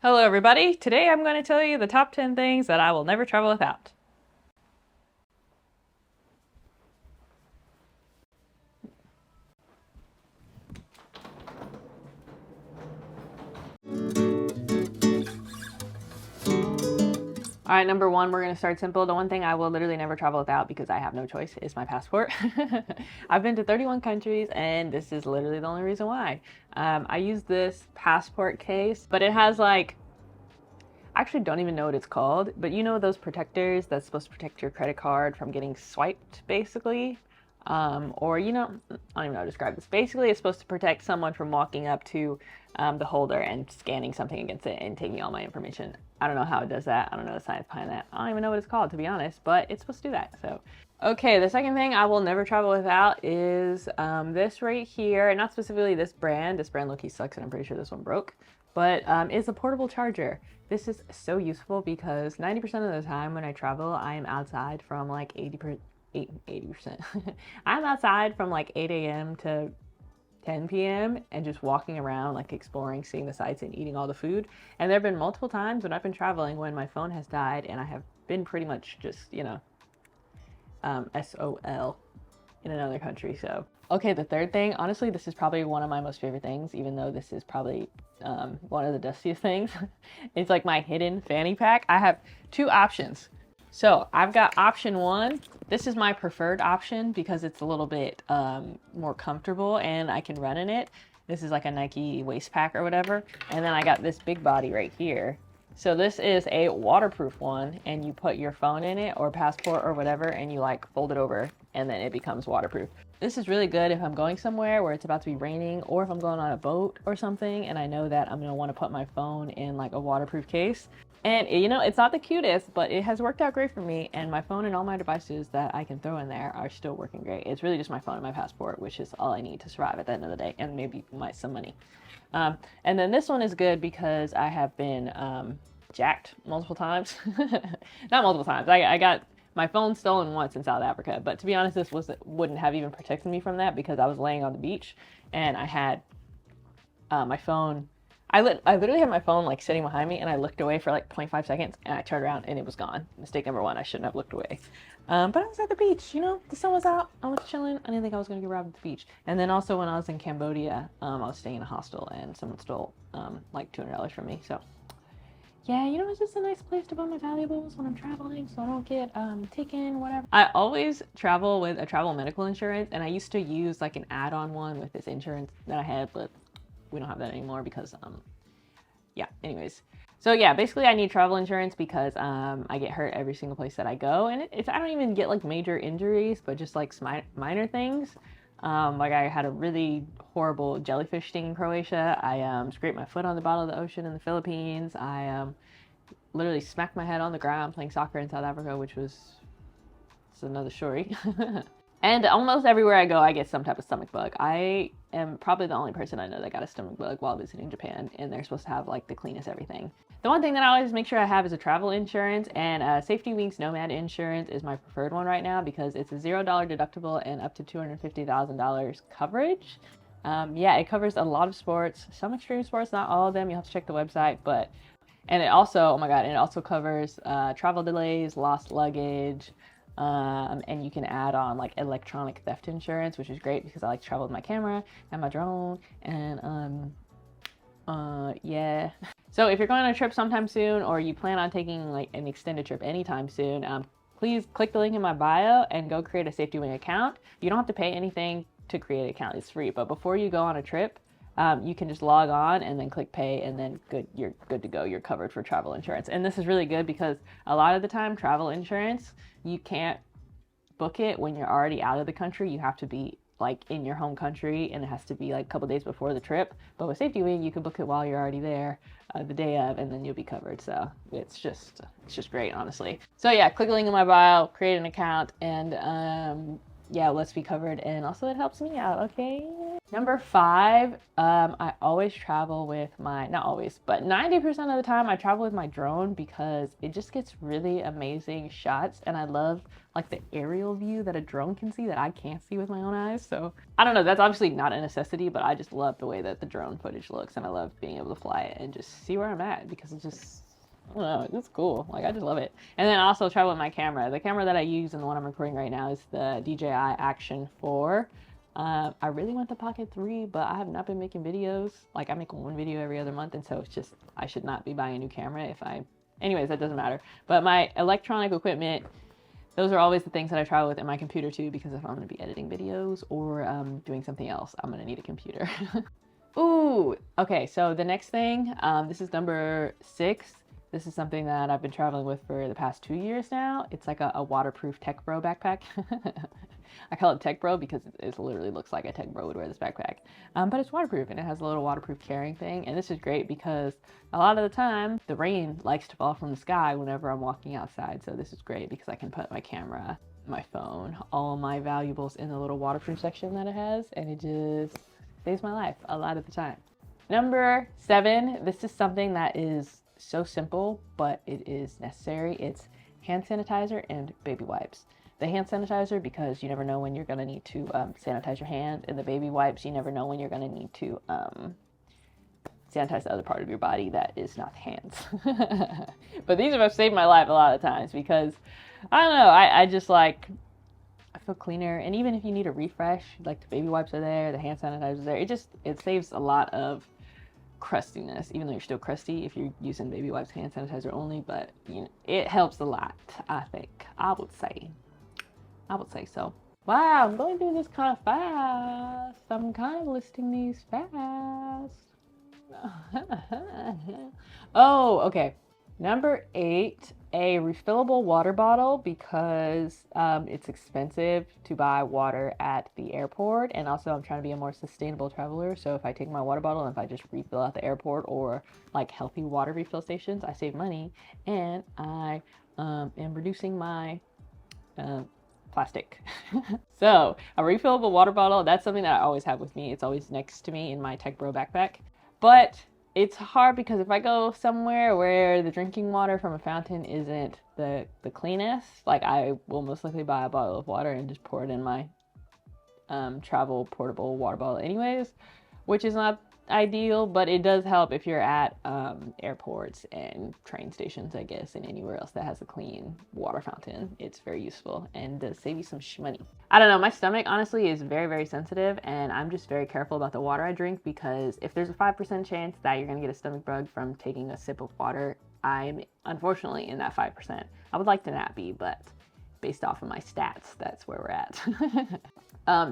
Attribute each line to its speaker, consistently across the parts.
Speaker 1: Hello everybody, today I'm going to tell you the top 10 things that I will never travel without. Alright, number one, we're going to start simple. The one thing I will literally never travel without because I have no choice is my passport. I've been to 31 countries and this is literally the only reason why. I use this passport case, but it has like, I actually don't even know what it's called, but you know those protectors that's supposed to protect your credit card from getting swiped, basically? Or, I don't even know how to describe this. Basically, it's supposed to protect someone from walking up to the holder and scanning something against it and taking all my information. I don't know how it does that. I don't know the science behind that. I don't even know what it's called, to be honest, but it's supposed to do that. So, okay, the second thing I will never travel without is this right here. Not specifically this brand. This brand low-key sucks, and I'm pretty sure this one broke. But it's a portable charger. This is so useful because 90% of the time when I travel, I am outside from like 80%. I'm outside from like 8 a.m. to 10 p.m. and just walking around, like exploring, seeing the sights, and eating all the food. And there have been multiple times when I've been traveling when my phone has died and I have been pretty much just, SOL in another country. So, okay, the third thing, honestly, this is probably one of my most favorite things, even though this is probably one of the dustiest things. It's like my hidden fanny pack. I have two options. So I've got option one. This is my preferred option because it's a little bit more comfortable and I can run in it. This is like a Nike waist pack or whatever. And then I got this big body right here. So this is a waterproof one and you put your phone in it or passport or whatever and you like fold it over and then it becomes waterproof. This is really good if I'm going somewhere where it's about to be raining or if I'm going on a boat or something and I know that I'm gonna want to put my phone in like a waterproof case. And it's not the cutest, but it has worked out great for me. And my phone and all my devices that I can throw in there are still working great. It's really just my phone and my passport, which is all I need to survive at the end of the day, and maybe some money. And then this one is good because I have been jacked multiple times. Not multiple times. I got my phone stolen once in South Africa, but to be honest, this wouldn't have even protected me from that because I was laying on the beach and I had my phone. I literally had my phone like sitting behind me and I looked away for like 0.5 seconds and I turned around and it was gone. Mistake number one, I shouldn't have looked away. But I was at the beach, the sun was out, I was chilling. I didn't think I was gonna get robbed at the beach. And then also when I was in Cambodia, I was staying in a hostel and someone stole like $200 from me. So yeah, it's just a nice place to put my valuables when I'm traveling so I don't get taken, whatever. I always travel with a travel medical insurance and I used to use like an add-on one with this insurance that I had, but we don't have that anymore because yeah, anyways. So yeah, basically I need travel insurance because I get hurt every single place that I go, and I don't even get like major injuries, but just like minor things. Like I had a really horrible jellyfish sting in Croatia. I scraped my foot on the bottom of the ocean in the Philippines. I literally smacked my head on the ground playing soccer in South Africa, which was it's another story. And almost everywhere I go, I get some type of stomach bug. I am probably the only person I know that got a stomach bug while visiting Japan, and they're supposed to have like the cleanest everything. The one thing that I always make sure I have is a travel insurance, and Safety Wings Nomad Insurance is my preferred one right now because it's a $0 deductible and up to $250,000 coverage. Yeah, it covers a lot of sports, some extreme sports, not all of them. You'll have to check the website, but and it also, oh my god, and it also covers travel delays, lost luggage. And you can add on like electronic theft insurance, which is great because I like to travel with my camera and my drone. And yeah. So if you're going on a trip sometime soon, or you plan on taking like an extended trip anytime soon, please click the link in my bio and go create a Safety Wing account. You don't have to pay anything to create an account; it's free. But before you go on a trip, you can just log on and then click pay, and then you're good to go. You're covered for travel insurance. And this is really good because a lot of the time travel insurance, you can't book it when you're already out of the country. You have to be like in your home country and it has to be like a couple days before the trip. But with Safety Wing, you can book it while you're already there, the day of, and then you'll be covered. So it's just great, honestly. So yeah, click the link in my bio, create an account, and yeah, let's be covered. And also it helps me out, okay? Number 5, I always travel with my, not always, but 90% of the time I travel with my drone because it just gets really amazing shots, and I love like the aerial view that a drone can see that I can't see with my own eyes. So I don't know, that's obviously not a necessity, but I just love the way that the drone footage looks, and I love being able to fly it and just see where I'm at because it's just, I don't know, it's cool. Like, I just love it. And then I also travel with my camera. The camera that I use and the one I'm recording right now is the DJI Action 4. I really want the Pocket 3, but I have not been making videos. Like, I make one video every other month, and so it's just, I should not be buying a new camera if I, anyways, that doesn't matter. But my electronic equipment, those are always the things that I travel with, in my computer too, because if I'm going to be editing videos or doing something else, I'm going to need a computer. Ooh, okay, so the next thing, this is number 6. This is something that I've been traveling with for the past 2 years now. It's like a waterproof Tech Bro backpack. I call it Tech Bro because it literally looks like a Tech Bro would wear this backpack. But it's waterproof, and it has a little waterproof carrying thing. And this is great because a lot of the time the rain likes to fall from the sky whenever I'm walking outside. So this is great because I can put my camera, my phone, all my valuables in the little waterproof section that it has, and it just saves my life a lot of the time. Number 7, this is something that is so simple, but it is necessary. It's hand sanitizer and baby wipes. The hand sanitizer, because you never know when you're going to need to sanitize your hand, and the baby wipes, you never know when you're going to need to sanitize the other part of your body that is not the hands. But these have saved my life a lot of times because, I don't know, I just like, I feel cleaner. And even if you need a refresh, like the baby wipes are there, the hand sanitizer is there, it saves a lot of crustiness, even though you're still crusty if you're using baby wipes, hand sanitizer only. But you know, it helps a lot, I think. I would say so. Wow, I'm going through this kind of fast. I'm kind of listing these fast. Oh, okay. Number 8, a refillable water bottle, because it's expensive to buy water at the airport, and also I'm trying to be a more sustainable traveler. So if I take my water bottle and if I just refill at the airport or like healthy water refill stations, I save money, and I am reducing my plastic. So a refillable water bottle, that's something that I always have with me. It's always next to me in my Tech Bro backpack. But it's hard because if I go somewhere where the drinking water from a fountain isn't the cleanest, like I will most likely buy a bottle of water and just pour it in my travel portable water bottle anyways, which is not ideal, but it does help if you're at airports and train stations, I guess, and anywhere else that has a clean water fountain. It's very useful and does save you some money. I don't know, my stomach honestly is very, very sensitive, and I'm just very careful about the water I drink, because if there's a 5% chance that you're gonna get a stomach bug from taking a sip of water, I'm unfortunately in that 5%. I would like to not be, but based off of my stats, that's where we're at.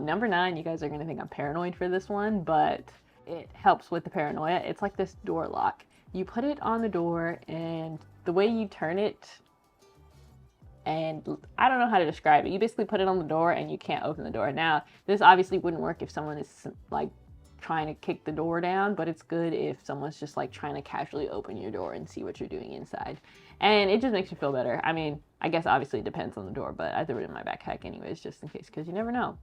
Speaker 1: Number 9, you guys are gonna think I'm paranoid for this one, but it helps with the paranoia. It's like this door lock. You put it on the door, and the way you turn it, and I don't know how to describe it. You basically put it on the door and you can't open the door. Now, this obviously wouldn't work if someone is like trying to kick the door down, but it's good if someone's just like trying to casually open your door and see what you're doing inside. And it just makes you feel better. I mean, I guess obviously it depends on the door, but I threw it in my backpack anyways, just in case, because you never know.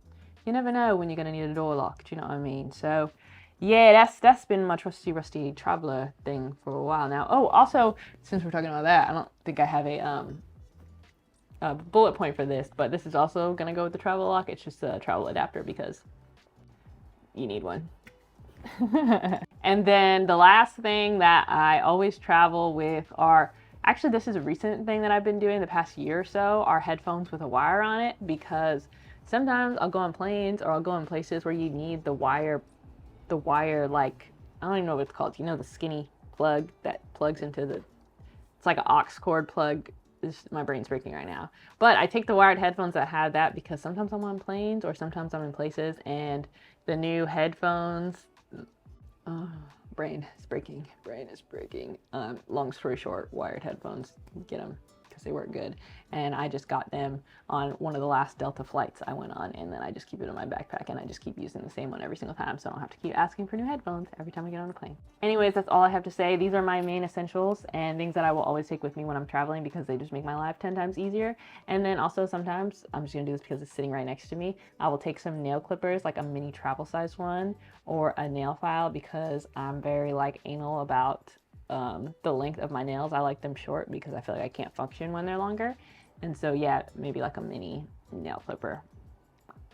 Speaker 1: You never know when you're gonna need a door lock, do you know what I mean? So yeah, that's been my rusty traveler thing for a while now. Oh, also, since we're talking about that, I don't think I have a bullet point for this, but this is also gonna go with the travel lock. It's just a travel adapter because you need one. And then the last thing that I always travel with are, actually this is a recent thing that I've been doing the past year or so, are headphones with a wire on it, because sometimes I'll go on planes or I'll go in places where you need the wire, like, I don't even know what it's called. You know, the skinny plug that plugs into the, it's like an aux cord plug. My brain's breaking right now. But I take the wired headphones that have that because sometimes I'm on planes or sometimes I'm in places, and the new headphones, brain is breaking. Long story short, wired headphones, get them because they work good. And I just got them on one of the last Delta flights I went on, and then I just keep it in my backpack and I just keep using the same one every single time, so I don't have to keep asking for new headphones every time I get on a plane. Anyways, that's all I have to say. These are my main essentials and things that I will always take with me when I'm traveling because they just make my life 10 times easier. And then also sometimes, I'm just gonna do this because it's sitting right next to me, I will take some nail clippers, like a mini travel size one, or a nail file, because I'm very like anal about the length of my nails. I like them short because I feel like I can't function when they're longer. And so yeah, maybe like a mini nail clipper.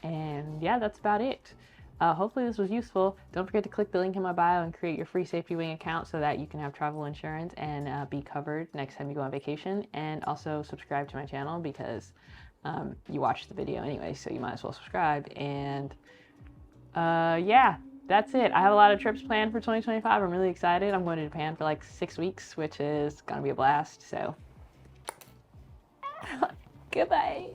Speaker 1: And yeah, that's about it. Hopefully this was useful. Don't forget to click the link in my bio and create your free Safety Wing account so that you can have travel insurance and be covered next time you go on vacation. And also subscribe to my channel because you watched the video anyway, so you might as well subscribe. And yeah, that's it. I have a lot of trips planned for 2025. I'm really excited. I'm going to Japan for like 6 weeks, which is gonna be a blast. So goodbye.